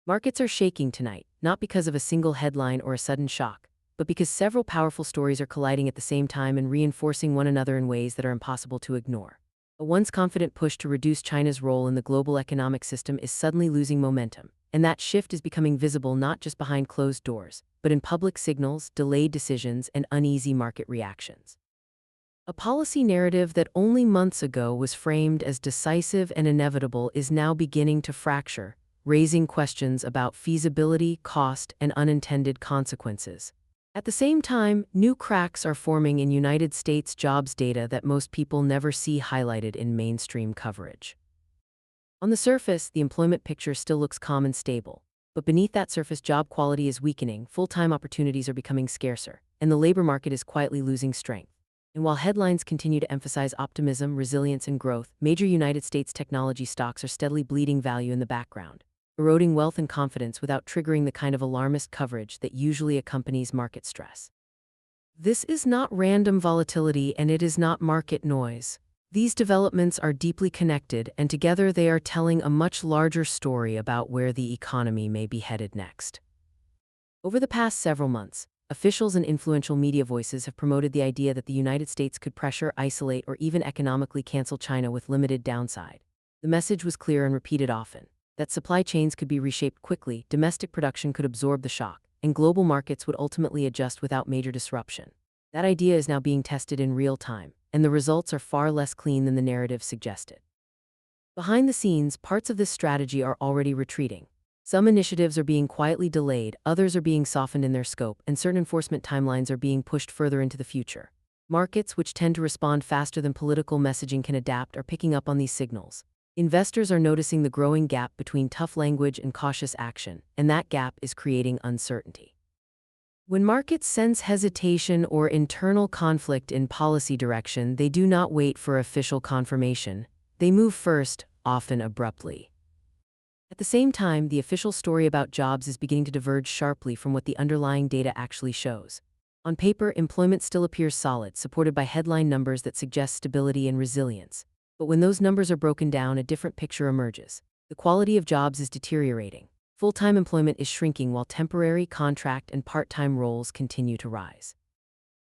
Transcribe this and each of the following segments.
Markets are shaking tonight, not because of a single headline or a sudden shock, but because several powerful stories are colliding at the same time and reinforcing one another in ways that are impossible to ignore. A once confident push to reduce China's role in the global economic system is suddenly losing momentum, and that shift is becoming visible not just behind closed doors, but in public signals, delayed decisions, and uneasy market reactions. A policy narrative that only months ago was framed as decisive and inevitable is now beginning to fracture, raising questions about feasibility, cost, and unintended consequences. At the same time, new cracks are forming in United States jobs data that most people never see highlighted in mainstream coverage. On the surface, the employment picture still looks calm and stable, but beneath that surface, job quality is weakening, full-time opportunities are becoming scarcer, and the labor market is quietly losing strength. And while headlines continue to emphasize optimism, resilience, and growth, major United States technology stocks are steadily bleeding value in the background, eroding wealth and confidence without triggering the kind of alarmist coverage that usually accompanies market stress. This is not random volatility, and it is not market noise. These developments are deeply connected, and together they are telling a much larger story about where the economy may be headed next. Over the past several months, officials and influential media voices have promoted the idea that the United States could pressure, isolate, or even economically cancel China with limited downside. The message was clear and repeated often: that supply chains could be reshaped quickly, domestic production could absorb the shock, and global markets would ultimately adjust without major disruption. That idea is now being tested in real time, and the results are far less clean than the narrative suggested. Behind the scenes, parts of this strategy are already retreating. Some initiatives are being quietly delayed, others are being softened in their scope, and certain enforcement timelines are being pushed further into the future. Markets, which tend to respond faster than political messaging can adapt, are picking up on these signals. Investors are noticing the growing gap between tough language and cautious action, and that gap is creating uncertainty. When markets sense hesitation or internal conflict in policy direction, they do not wait for official confirmation. They move first, often abruptly. At the same time, the official story about jobs is beginning to diverge sharply from what the underlying data actually shows. On paper, employment still appears solid, supported by headline numbers that suggest stability and resilience. But when those numbers are broken down, a different picture emerges. The quality of jobs is deteriorating. Full-time employment is shrinking while temporary, contract, and part-time roles continue to rise.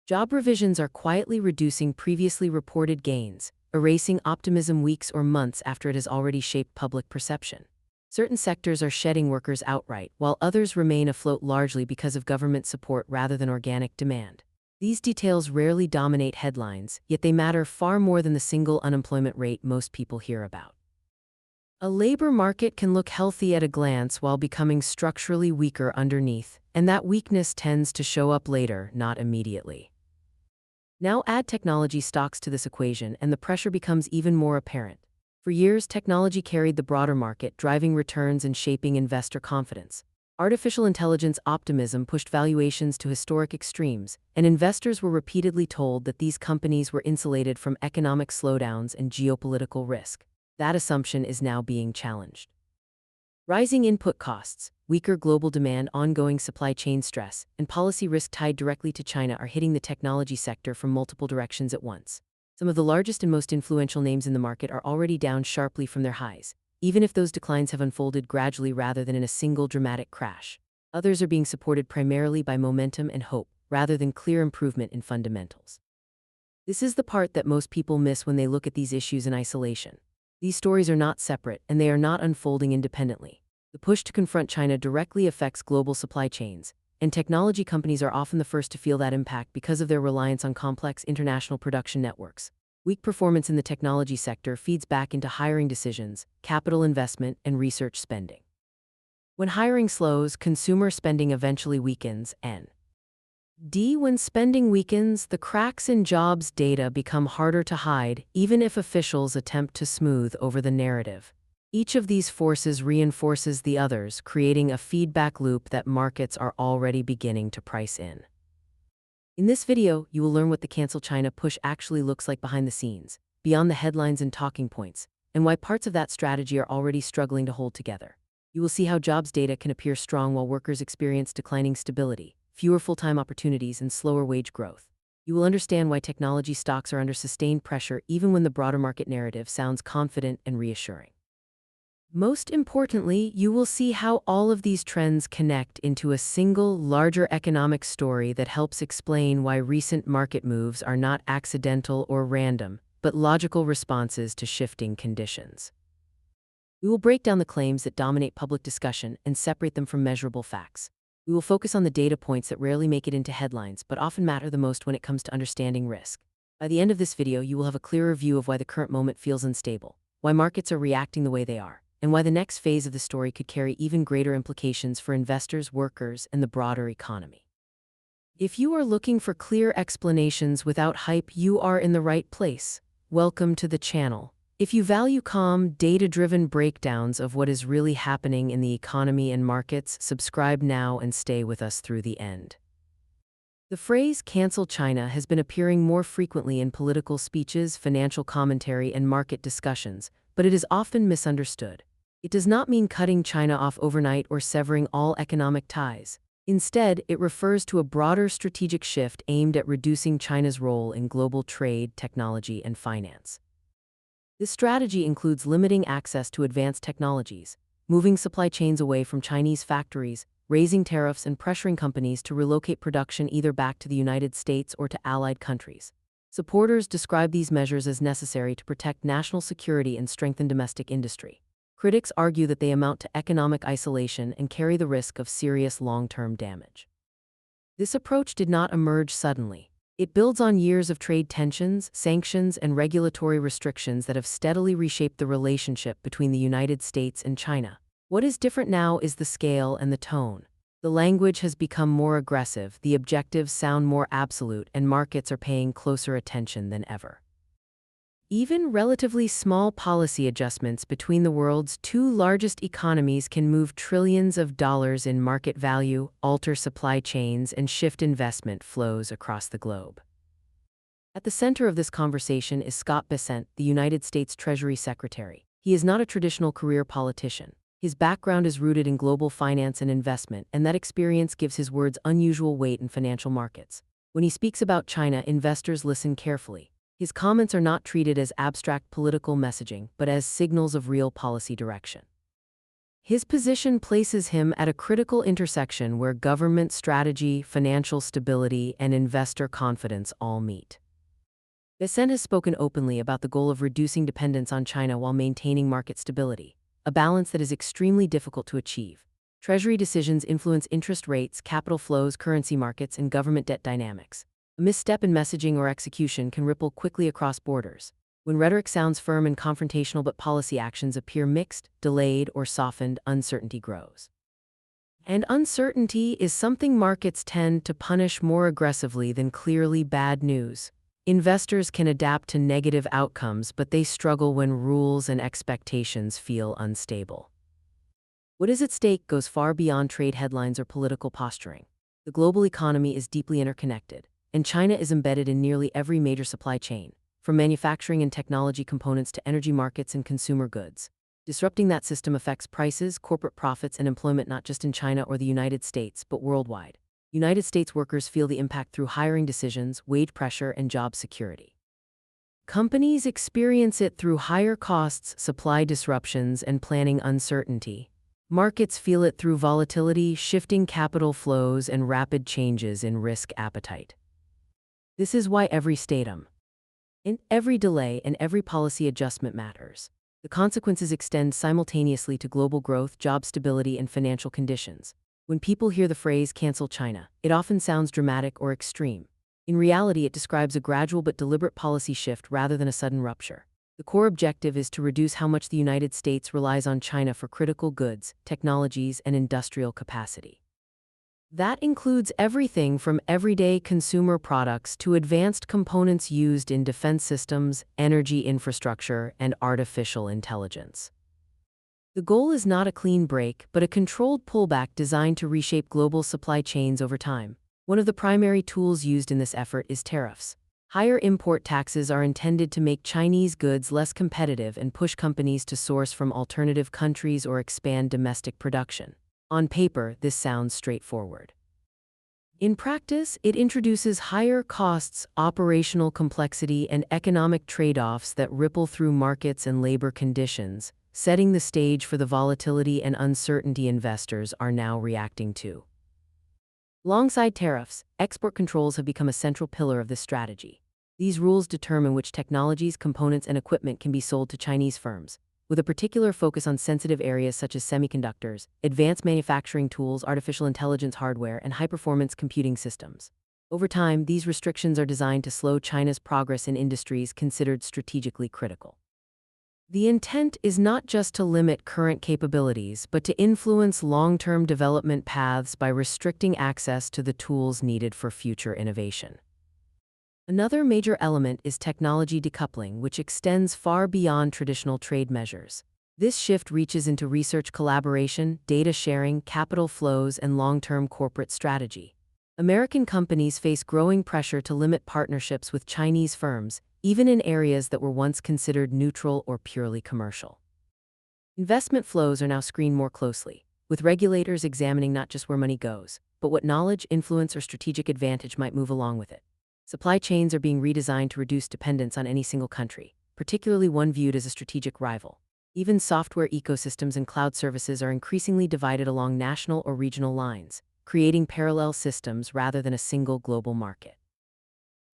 Job revisions are quietly reducing previously reported gains, erasing optimism weeks or months after it has already shaped public perception. Certain sectors are shedding workers outright, while others remain afloat largely because of government support rather than organic demand. These details rarely dominate headlines, yet they matter far more than the single unemployment rate most people hear about. A labor market can look healthy at a glance while becoming structurally weaker underneath, and that weakness tends to show up later, not immediately. Now add technology stocks to this equation, and the pressure becomes even more apparent. For years, technology carried the broader market, driving returns and shaping investor confidence. Artificial intelligence optimism pushed valuations to historic extremes, and investors were repeatedly told that these companies were insulated from economic slowdowns and geopolitical risk. That assumption is now being challenged. Rising input costs, weaker global demand, ongoing supply chain stress, and policy risk tied directly to China are hitting the technology sector from multiple directions at once. Some of the largest and most influential names in the market are already down sharply from their highs, even if those declines have unfolded gradually rather than in a single dramatic crash. Others are being supported primarily by momentum and hope, rather than clear improvement in fundamentals. This is the part that most people miss when they look at these issues in isolation. These stories are not separate, and they are not unfolding independently. The push to confront China directly affects global supply chains, and technology companies are often the first to feel that impact because of their reliance on complex international production networks. Weak performance in the technology sector feeds back into hiring decisions, capital investment, and research spending. When hiring slows, consumer spending eventually weakens, and when spending weakens, the cracks in jobs data become harder to hide, even if officials attempt to smooth over the narrative. Each of these forces reinforces the others, creating a feedback loop that markets are already beginning to price in. In this video, you will learn what the Cancel China push actually looks like behind the scenes, beyond the headlines and talking points, and why parts of that strategy are already struggling to hold together. You will see how jobs data can appear strong while workers experience declining stability, fewer full-time opportunities, and slower wage growth. You will understand why technology stocks are under sustained pressure even when the broader market narrative sounds confident and reassuring. Most importantly, you will see how all of these trends connect into a single, larger economic story that helps explain why recent market moves are not accidental or random, but logical responses to shifting conditions. We will break down the claims that dominate public discussion and separate them from measurable facts. We will focus on the data points that rarely make it into headlines, but often matter the most when it comes to understanding risk. By the end of this video, you will have a clearer view of why the current moment feels unstable, why markets are reacting the way they are, and why the next phase of the story could carry even greater implications for investors, workers, and the broader economy. If you are looking for clear explanations without hype, you are in the right place. Welcome to the channel. If you value calm, data-driven breakdowns of what is really happening in the economy and markets, subscribe now and stay with us through the end. The phrase "cancel China" has been appearing more frequently in political speeches, financial commentary, and market discussions, but it is often misunderstood. It does not mean cutting China off overnight or severing all economic ties. Instead, it refers to a broader strategic shift aimed at reducing China's role in global trade, technology, and finance. This strategy includes limiting access to advanced technologies, moving supply chains away from Chinese factories, raising tariffs, and pressuring companies to relocate production either back to the United States or to allied countries. Supporters describe these measures as necessary to protect national security and strengthen domestic industry. Critics argue that they amount to economic isolation and carry the risk of serious long-term damage. This approach did not emerge suddenly. It builds on years of trade tensions, sanctions, and regulatory restrictions that have steadily reshaped the relationship between the United States and China. What is different now is the scale and the tone. The language has become more aggressive, the objectives sound more absolute, and markets are paying closer attention than ever. Even relatively small policy adjustments between the world's two largest economies can move trillions of dollars in market value, alter supply chains, and shift investment flows across the globe. At the center of this conversation is Scott Bessent, the United States Treasury Secretary. He is not a traditional career politician. His background is rooted in global finance and investment, and that experience gives his words unusual weight in financial markets. When he speaks about China, investors listen carefully. His comments are not treated as abstract political messaging, but as signals of real policy direction. His position places him at a critical intersection where government strategy, financial stability, and investor confidence all meet. Bessent has spoken openly about the goal of reducing dependence on China while maintaining market stability, a balance that is extremely difficult to achieve. Treasury decisions influence interest rates, capital flows, currency markets, and government debt dynamics. A misstep in messaging or execution can ripple quickly across borders. When rhetoric sounds firm and confrontational but policy actions appear mixed, delayed, or softened, uncertainty grows. And uncertainty is something markets tend to punish more aggressively than clearly bad news. Investors can adapt to negative outcomes, but they struggle when rules and expectations feel unstable. What is at stake goes far beyond trade headlines or political posturing. The global economy is deeply interconnected, and China is embedded in nearly every major supply chain, from manufacturing and technology components to energy markets and consumer goods. Disrupting that system affects prices, corporate profits, and employment not just in China or the United States, but worldwide. United States workers feel the impact through hiring decisions, wage pressure, and job security. Companies experience it through higher costs, supply disruptions, and planning uncertainty. Markets feel it through volatility, shifting capital flows, and rapid changes in risk appetite. This is why every statum, and every delay, and every policy adjustment matters. The consequences extend simultaneously to global growth, job stability, and financial conditions. When people hear the phrase "cancel China," it often sounds dramatic or extreme. In reality, it describes a gradual but deliberate policy shift rather than a sudden rupture. The core objective is to reduce how much the United States relies on China for critical goods, technologies, and industrial capacity. That includes everything from everyday consumer products to advanced components used in defense systems, energy infrastructure, and artificial intelligence. The goal is not a clean break, but a controlled pullback designed to reshape global supply chains over time. One of the primary tools used in this effort is tariffs. Higher import taxes are intended to make Chinese goods less competitive and push companies to source from alternative countries or expand domestic production. On paper, this sounds straightforward. In practice, it introduces higher costs, operational complexity, and economic trade-offs that ripple through markets and labor conditions, setting the stage for the volatility and uncertainty investors are now reacting to. Alongside tariffs, export controls have become a central pillar of this strategy. These rules determine which technologies, components, and equipment can be sold to Chinese firms, with a particular focus on sensitive areas such as semiconductors, advanced manufacturing tools, artificial intelligence hardware, and high-performance computing systems. Over time, these restrictions are designed to slow China's progress in industries considered strategically critical. The intent is not just to limit current capabilities, but to influence long-term development paths by restricting access to the tools needed for future innovation. Another major element is technology decoupling, which extends far beyond traditional trade measures. This shift reaches into research collaboration, data sharing, capital flows, and long-term corporate strategy. American companies face growing pressure to limit partnerships with Chinese firms, even in areas that were once considered neutral or purely commercial. Investment flows are now screened more closely, with regulators examining not just where money goes, but what knowledge, influence, or strategic advantage might move along with it. Supply chains are being redesigned to reduce dependence on any single country, particularly one viewed as a strategic rival. Even software ecosystems and cloud services are increasingly divided along national or regional lines, creating parallel systems rather than a single global market.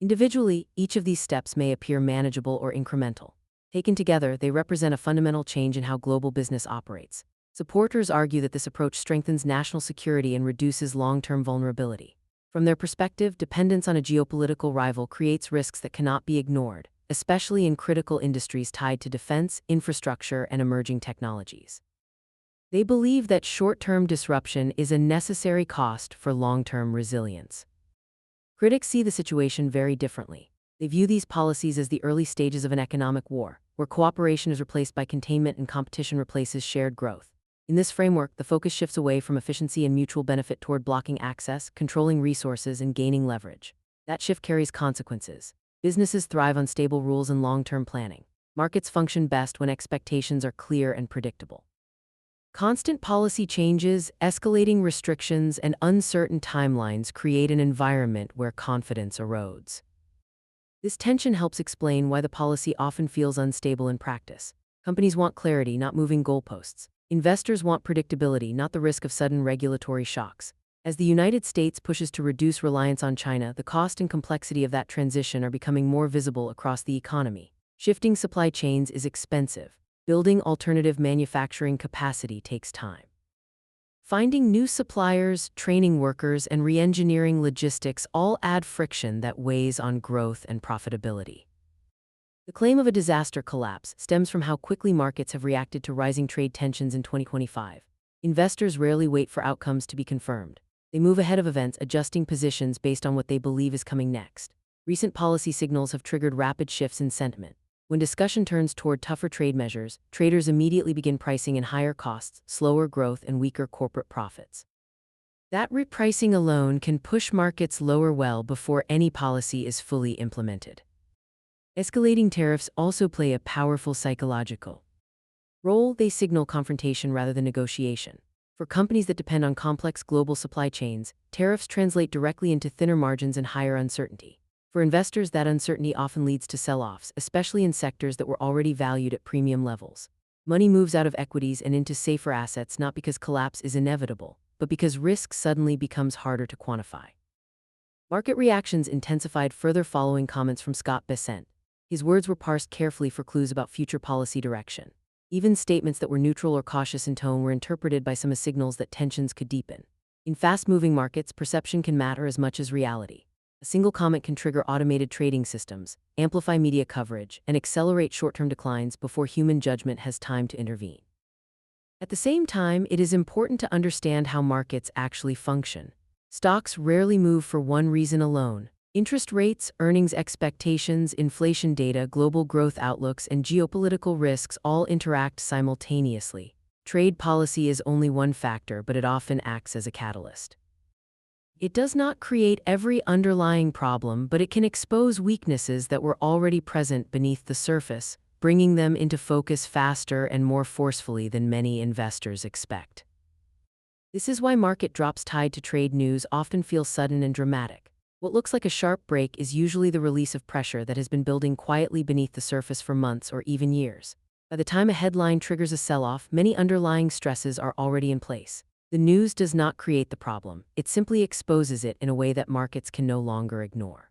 Individually, each of these steps may appear manageable or incremental. Taken together, they represent a fundamental change in how global business operates. Supporters argue that this approach strengthens national security and reduces long-term vulnerability. From their perspective, dependence on a geopolitical rival creates risks that cannot be ignored, especially in critical industries tied to defense, infrastructure, and emerging technologies. They believe that short-term disruption is a necessary cost for long-term resilience. Critics see the situation very differently. They view these policies as the early stages of an economic war, where cooperation is replaced by containment and competition replaces shared growth. In this framework, the focus shifts away from efficiency and mutual benefit toward blocking access, controlling resources, and gaining leverage. That shift carries consequences. Businesses thrive on stable rules and long-term planning. Markets function best when expectations are clear and predictable. Constant policy changes, escalating restrictions, and uncertain timelines create an environment where confidence erodes. This tension helps explain why the policy often feels unstable in practice. Companies want clarity, not moving goalposts. Investors want predictability, not the risk of sudden regulatory shocks. As the United States pushes to reduce reliance on China, the cost and complexity of that transition are becoming more visible across the economy. Shifting supply chains is expensive. Building alternative manufacturing capacity takes time. Finding new suppliers, training workers, and re-engineering logistics all add friction that weighs on growth and profitability. The claim of a disaster collapse stems from how quickly markets have reacted to rising trade tensions in 2025. Investors rarely wait for outcomes to be confirmed. They move ahead of events, adjusting positions based on what they believe is coming next. Recent policy signals have triggered rapid shifts in sentiment. When discussion turns toward tougher trade measures, traders immediately begin pricing in higher costs, slower growth, and weaker corporate profits. That repricing alone can push markets lower well before any policy is fully implemented. Escalating tariffs also play a powerful psychological role. They signal confrontation rather than negotiation. For companies that depend on complex global supply chains, tariffs translate directly into thinner margins and higher uncertainty. For investors, that uncertainty often leads to sell-offs, especially in sectors that were already valued at premium levels. Money moves out of equities and into safer assets not because collapse is inevitable, but because risk suddenly becomes harder to quantify. Market reactions intensified further following comments from Scott Bessent. His words were parsed carefully for clues about future policy direction. Even statements that were neutral or cautious in tone were interpreted by some as signals that tensions could deepen. In fast-moving markets, perception can matter as much as reality. A single comment can trigger automated trading systems, amplify media coverage, and accelerate short-term declines before human judgment has time to intervene. At the same time, it is important to understand how markets actually function. Stocks rarely move for one reason alone. Interest rates, earnings expectations, inflation data, global growth outlooks, and geopolitical risks all interact simultaneously. Trade policy is only one factor, but it often acts as a catalyst. It does not create every underlying problem, but it can expose weaknesses that were already present beneath the surface, bringing them into focus faster and more forcefully than many investors expect. This is why market drops tied to trade news often feel sudden and dramatic. What looks like a sharp break is usually the release of pressure that has been building quietly beneath the surface for months or even years. By the time a headline triggers a sell-off, many underlying stresses are already in place. The news does not create the problem, it simply exposes it in a way that markets can no longer ignore.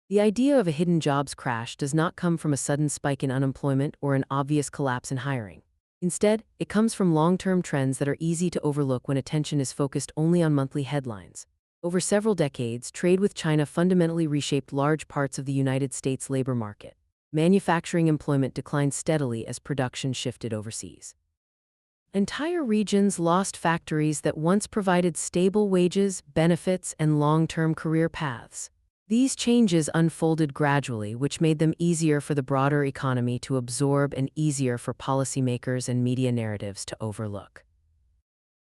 The idea of a hidden jobs crash does not come from a sudden spike in unemployment or an obvious collapse in hiring. Instead, it comes from long-term trends that are easy to overlook when attention is focused only on monthly headlines. Over several decades, trade with China fundamentally reshaped large parts of the United States labor market. Manufacturing employment declined steadily as production shifted overseas. Entire regions lost factories that once provided stable wages, benefits, and long-term career paths. These changes unfolded gradually, which made them easier for the broader economy to absorb and easier for policymakers and media narratives to overlook.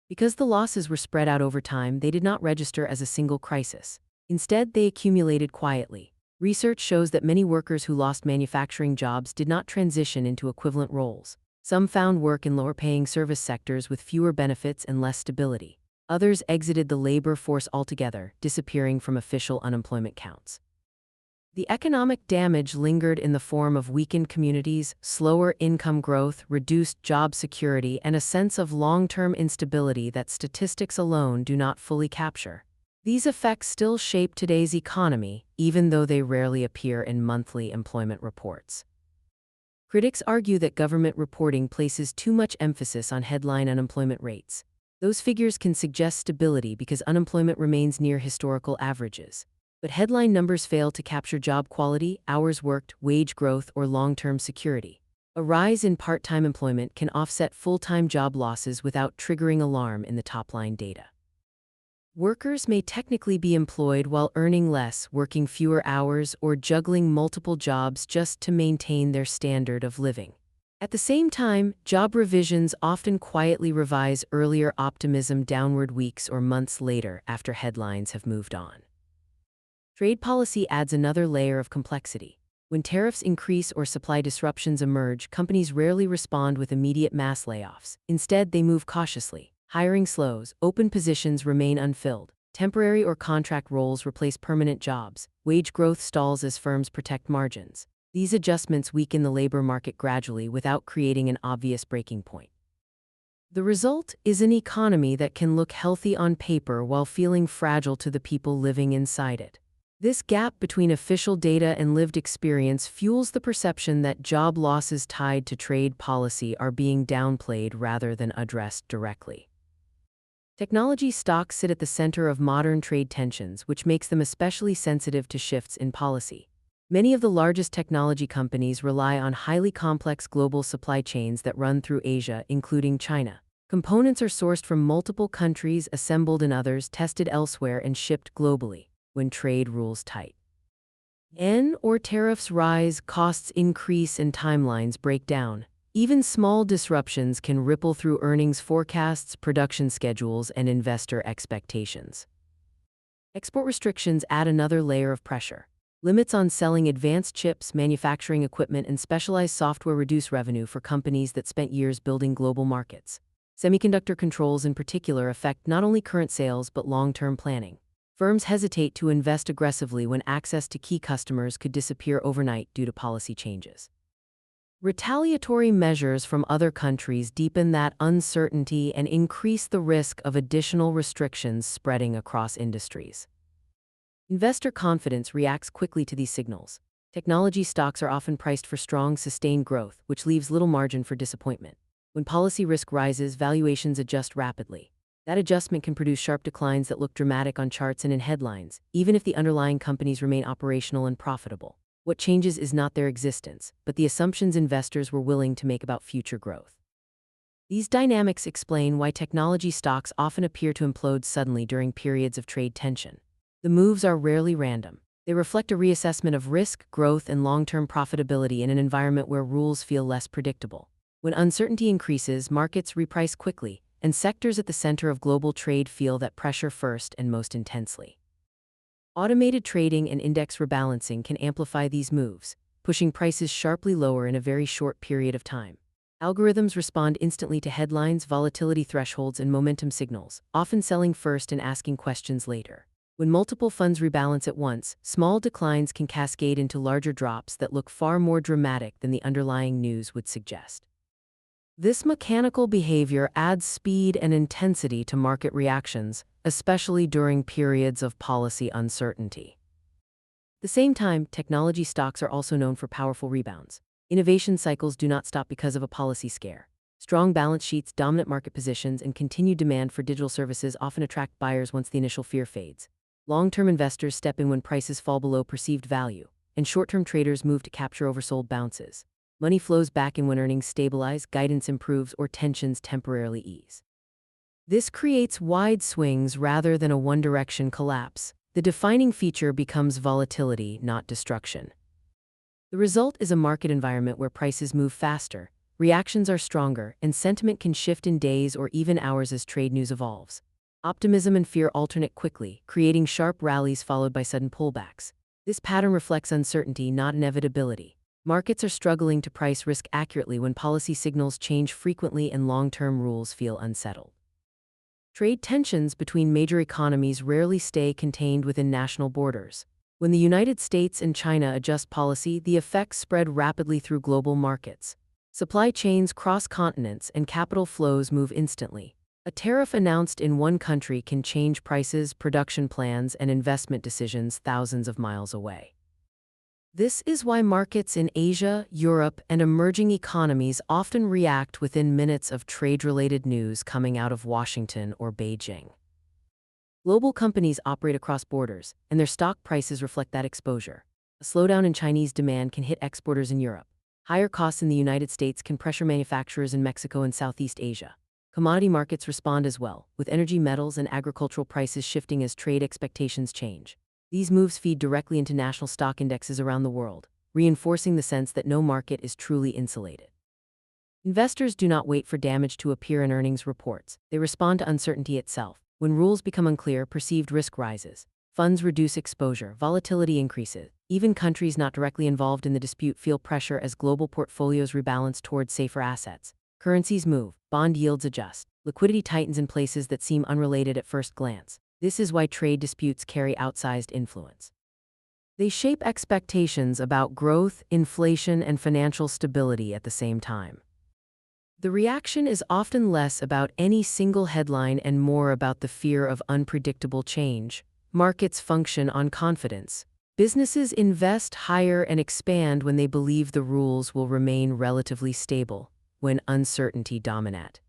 Because the losses were spread out over time, they did not register as a single crisis. Instead, they accumulated quietly. Research shows that many workers who lost manufacturing jobs did not transition into equivalent roles. Some found work in lower-paying service sectors with fewer benefits and less stability. Others exited the labor force altogether, disappearing from official unemployment counts. The economic damage lingered in the form of weakened communities, slower income growth, reduced job security, and a sense of long-term instability that statistics alone do not fully capture. These effects still shape today's economy, even though they rarely appear in monthly employment reports. Critics argue that government reporting places too much emphasis on headline unemployment rates. Those figures can suggest stability because unemployment remains near historical averages. But headline numbers fail to capture job quality, hours worked, wage growth, or long-term security. A rise in part-time employment can offset full-time job losses without triggering alarm in the top-line data. Workers may technically be employed while earning less, working fewer hours, or juggling multiple jobs just to maintain their standard of living. At the same time, job revisions often quietly revise earlier optimism downward weeks or months later after headlines have moved on. Trade policy adds another layer of complexity. When tariffs increase or supply disruptions emerge, companies rarely respond with immediate mass layoffs. Instead, they move cautiously. Hiring slows, open positions remain unfilled, temporary or contract roles replace permanent jobs, wage growth stalls as firms protect margins. These adjustments weaken the labor market gradually without creating an obvious breaking point. The result is an economy that can look healthy on paper while feeling fragile to the people living inside it. This gap between official data and lived experience fuels the perception that job losses tied to trade policy are being downplayed rather than addressed directly. Technology stocks sit at the center of modern trade tensions, which makes them especially sensitive to shifts in policy. Many of the largest technology companies rely on highly complex global supply chains that run through Asia, including China. Components are sourced from multiple countries, assembled in others, tested elsewhere, and shipped globally. When trade rules tight, or tariffs rise, costs increase, and timelines break down. Even small disruptions can ripple through earnings forecasts, production schedules, and investor expectations. Export restrictions add another layer of pressure. Limits on selling advanced chips, manufacturing equipment, and specialized software reduce revenue for companies that spent years building global markets. Semiconductor controls in particular affect not only current sales but long-term planning. Firms hesitate to invest aggressively when access to key customers could disappear overnight due to policy changes. Retaliatory measures from other countries deepen that uncertainty and increase the risk of additional restrictions spreading across industries. Investor confidence reacts quickly to these signals. Technology stocks are often priced for strong, sustained growth, which leaves little margin for disappointment. When policy risk rises, valuations adjust rapidly. That adjustment can produce sharp declines that look dramatic on charts and in headlines, even if the underlying companies remain operational and profitable. What changes is not their existence, but the assumptions investors were willing to make about future growth. These dynamics explain why technology stocks often appear to implode suddenly during periods of trade tension. The moves are rarely random. They reflect a reassessment of risk, growth, and long-term profitability in an environment where rules feel less predictable. When uncertainty increases, markets reprice quickly, and sectors at the center of global trade feel that pressure first and most intensely. Automated trading and index rebalancing can amplify these moves, pushing prices sharply lower in a very short period of time. Algorithms respond instantly to headlines, volatility thresholds, and momentum signals, often selling first and asking questions later. When multiple funds rebalance at once, small declines can cascade into larger drops that look far more dramatic than the underlying news would suggest. This mechanical behavior adds speed and intensity to market reactions, especially during periods of policy uncertainty. At the same time, technology stocks are also known for powerful rebounds. Innovation cycles do not stop because of a policy scare. Strong balance sheets, dominant market positions, and continued demand for digital services often attract buyers once the initial fear fades. Long-term investors step in when prices fall below perceived value, and short-term traders move to capture oversold bounces. Money flows back in when earnings stabilize, guidance improves, or tensions temporarily ease. This creates wide swings rather than a one-direction collapse. The defining feature becomes volatility, not destruction. The result is a market environment where prices move faster, reactions are stronger, and sentiment can shift in days or even hours as trade news evolves. Optimism and fear alternate quickly, creating sharp rallies followed by sudden pullbacks. This pattern reflects uncertainty, not inevitability. Markets are struggling to price risk accurately when policy signals change frequently and long-term rules feel unsettled. Trade tensions between major economies rarely stay contained within national borders. When the United States and China adjust policy, the effects spread rapidly through global markets. Supply chains cross continents and capital flows move instantly. A tariff announced in one country can change prices, production plans, and investment decisions thousands of miles away. This is why markets in Asia, Europe, and emerging economies often react within minutes of trade-related news coming out of Washington or Beijing. Global companies operate across borders, and their stock prices reflect that exposure. A slowdown in Chinese demand can hit exporters in Europe. Higher costs in the United States can pressure manufacturers in Mexico and Southeast Asia. Commodity markets respond as well, with energy, metals, and agricultural prices shifting as trade expectations change. These moves feed directly into national stock indexes around the world, reinforcing the sense that no market is truly insulated. Investors do not wait for damage to appear in earnings reports. They respond to uncertainty itself. When rules become unclear, perceived risk rises. Funds reduce exposure, volatility increases. Even countries not directly involved in the dispute feel pressure as global portfolios rebalance towards safer assets. Currencies move, bond yields adjust, liquidity tightens in places that seem unrelated at first glance. This is why trade disputes carry outsized influence. They shape expectations about growth, inflation, and financial stability at the same time. The reaction is often less about any single headline and more about the fear of unpredictable change. Markets function on confidence. Businesses invest, hire, and expand when they believe the rules will remain relatively stable. When uncertainty dominates.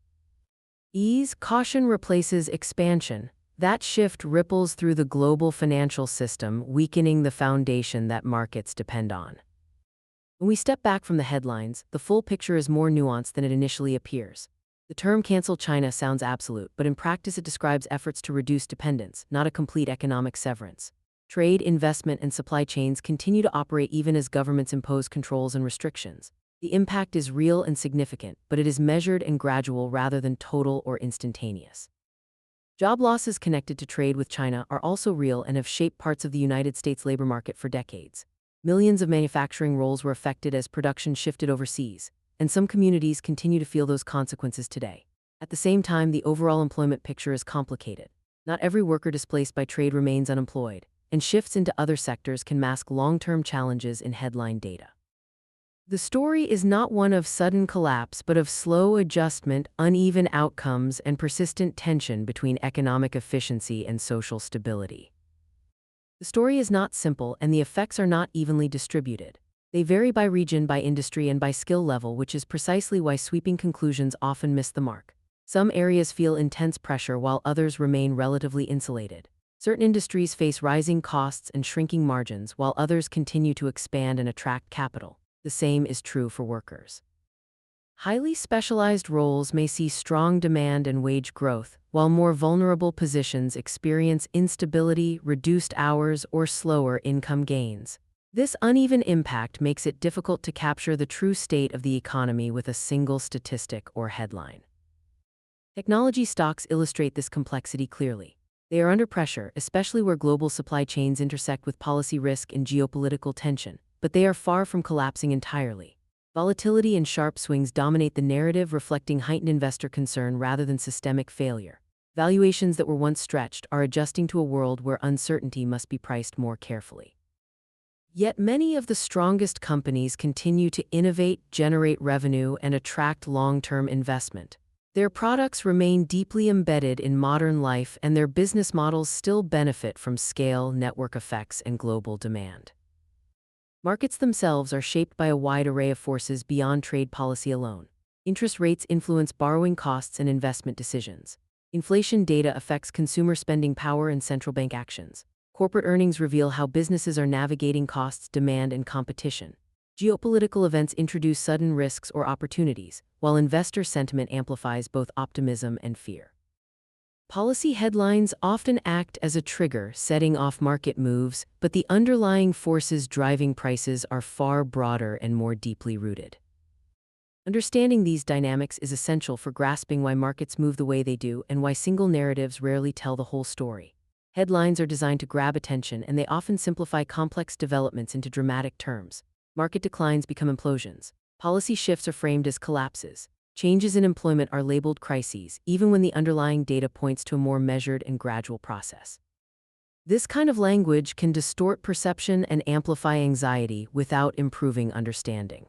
Caution replaces expansion. That shift ripples through the global financial system, weakening the foundation that markets depend on. When we step back from the headlines, the full picture is more nuanced than it initially appears. The term "cancel China" sounds absolute, but in practice it describes efforts to reduce dependence, not a complete economic severance. Trade, investment, and supply chains continue to operate even as governments impose controls and restrictions. The impact is real and significant, but it is measured and gradual rather than total or instantaneous. Job losses connected to trade with China are also real and have shaped parts of the United States labor market for decades. Millions of manufacturing roles were affected as production shifted overseas, and some communities continue to feel those consequences today. At the same time, the overall employment picture is complicated. Not every worker displaced by trade remains unemployed, and shifts into other sectors can mask long-term challenges in headline data. The story is not one of sudden collapse, but of slow adjustment, uneven outcomes, and persistent tension between economic efficiency and social stability. The story is not simple, and the effects are not evenly distributed. They vary by region, by industry, and by skill level, which is precisely why sweeping conclusions often miss the mark. Some areas feel intense pressure while others remain relatively insulated. Certain industries face rising costs and shrinking margins, while others continue to expand and attract capital. The same is true for workers. Highly specialized roles may see strong demand and wage growth, while more vulnerable positions experience instability, reduced hours, or slower income gains. This uneven impact makes it difficult to capture the true state of the economy with a single statistic or headline. Technology stocks illustrate this complexity clearly. They are under pressure, especially where global supply chains intersect with policy risk and geopolitical tension. But they are far from collapsing entirely. Volatility and sharp swings dominate the narrative, reflecting heightened investor concern rather than systemic failure. Valuations that were once stretched are adjusting to a world where uncertainty must be priced more carefully. Yet many of the strongest companies continue to innovate, generate revenue, and attract long-term investment. Their products remain deeply embedded in modern life, and their business models still benefit from scale, network effects, and global demand. Markets themselves are shaped by a wide array of forces beyond trade policy alone. Interest rates influence borrowing costs and investment decisions. Inflation data affects consumer spending power and central bank actions. Corporate earnings reveal how businesses are navigating costs, demand, and competition. Geopolitical events introduce sudden risks or opportunities, while investor sentiment amplifies both optimism and fear. Policy headlines often act as a trigger, setting off market moves, but the underlying forces driving prices are far broader and more deeply rooted. Understanding these dynamics is essential for grasping why markets move the way they do and why single narratives rarely tell the whole story. Headlines are designed to grab attention, and they often simplify complex developments into dramatic terms. Market declines become implosions. Policy shifts are framed as collapses. Changes in employment are labeled crises, even when the underlying data points to a more measured and gradual process. This kind of language can distort perception and amplify anxiety without improving understanding.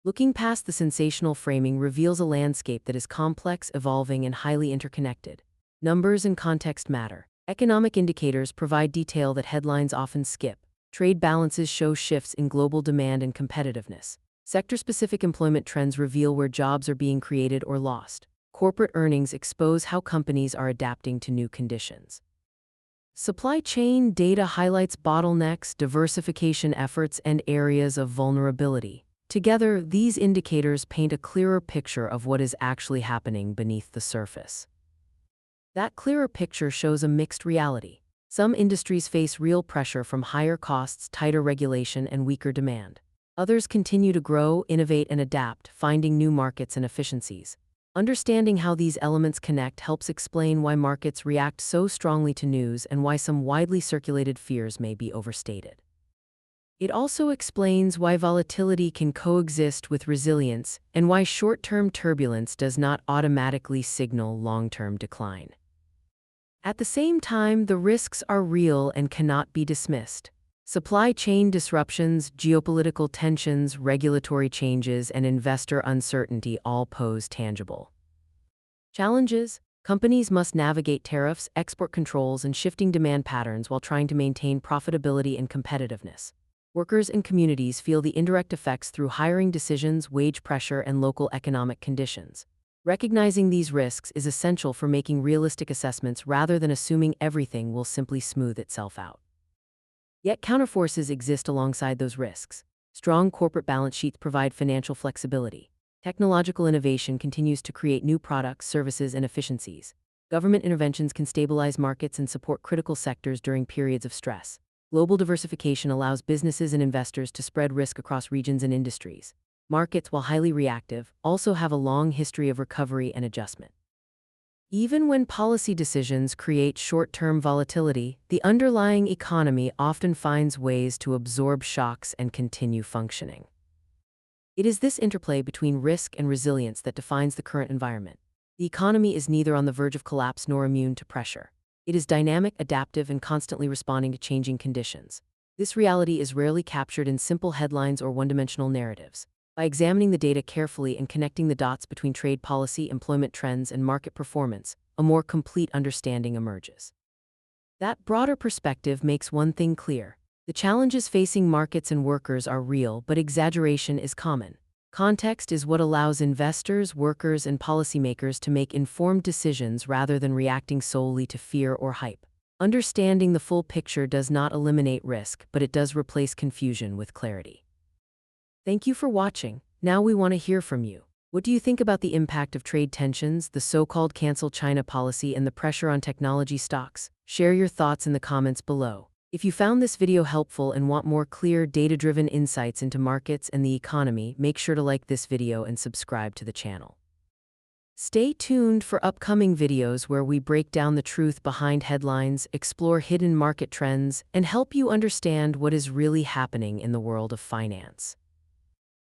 Looking past the sensational framing reveals a landscape that is complex, evolving, and highly interconnected. Numbers and context matter. Economic indicators provide detail that headlines often skip. Trade balances show shifts in global demand and competitiveness. Sector-specific employment trends reveal where jobs are being created or lost. Corporate earnings expose how companies are adapting to new conditions. Supply chain data highlights bottlenecks, diversification efforts, and areas of vulnerability. Together, these indicators paint a clearer picture of what is actually happening beneath the surface. That clearer picture shows a mixed reality. Some industries face real pressure from higher costs, tighter regulation, and weaker demand. Others continue to grow, innovate, and adapt, finding new markets and efficiencies. Understanding how these elements connect helps explain why markets react so strongly to news and why some widely circulated fears may be overstated. It also explains why volatility can coexist with resilience and why short-term turbulence does not automatically signal long-term decline. At the same time, the risks are real and cannot be dismissed. Supply chain disruptions, geopolitical tensions, regulatory changes, and investor uncertainty all pose tangible challenges. Companies must navigate tariffs, export controls, and shifting demand patterns while trying to maintain profitability and competitiveness. Workers and communities feel the indirect effects through hiring decisions, wage pressure, and local economic conditions. Recognizing these risks is essential for making realistic assessments rather than assuming everything will simply smooth itself out. Yet counterforces exist alongside those risks. Strong corporate balance sheets provide financial flexibility. Technological innovation continues to create new products, services, and efficiencies. Government interventions can stabilize markets and support critical sectors during periods of stress. Global diversification allows businesses and investors to spread risk across regions and industries. Markets, while highly reactive, also have a long history of recovery and adjustment. Even when policy decisions create short-term volatility, the underlying economy often finds ways to absorb shocks and continue functioning. It is this interplay between risk and resilience that defines the current environment. The economy is neither on the verge of collapse nor immune to pressure. It is dynamic, adaptive, and constantly responding to changing conditions. This reality is rarely captured in simple headlines or one-dimensional narratives. By examining the data carefully and connecting the dots between trade policy, employment trends, and market performance, a more complete understanding emerges. That broader perspective makes one thing clear. The challenges facing markets and workers are real, but exaggeration is common. Context is what allows investors, workers, and policymakers to make informed decisions rather than reacting solely to fear or hype. Understanding the full picture does not eliminate risk, but it does replace confusion with clarity. Thank you for watching. Now we want to hear from you. What do you think about the impact of trade tensions, the so-called cancel China policy, and the pressure on technology stocks? Share your thoughts in the comments below. If you found this video helpful and want more clear, data-driven insights into markets and the economy, make sure to like this video and subscribe to the channel. Stay tuned for upcoming videos where we break down the truth behind headlines, explore hidden market trends, and help you understand what is really happening in the world of finance.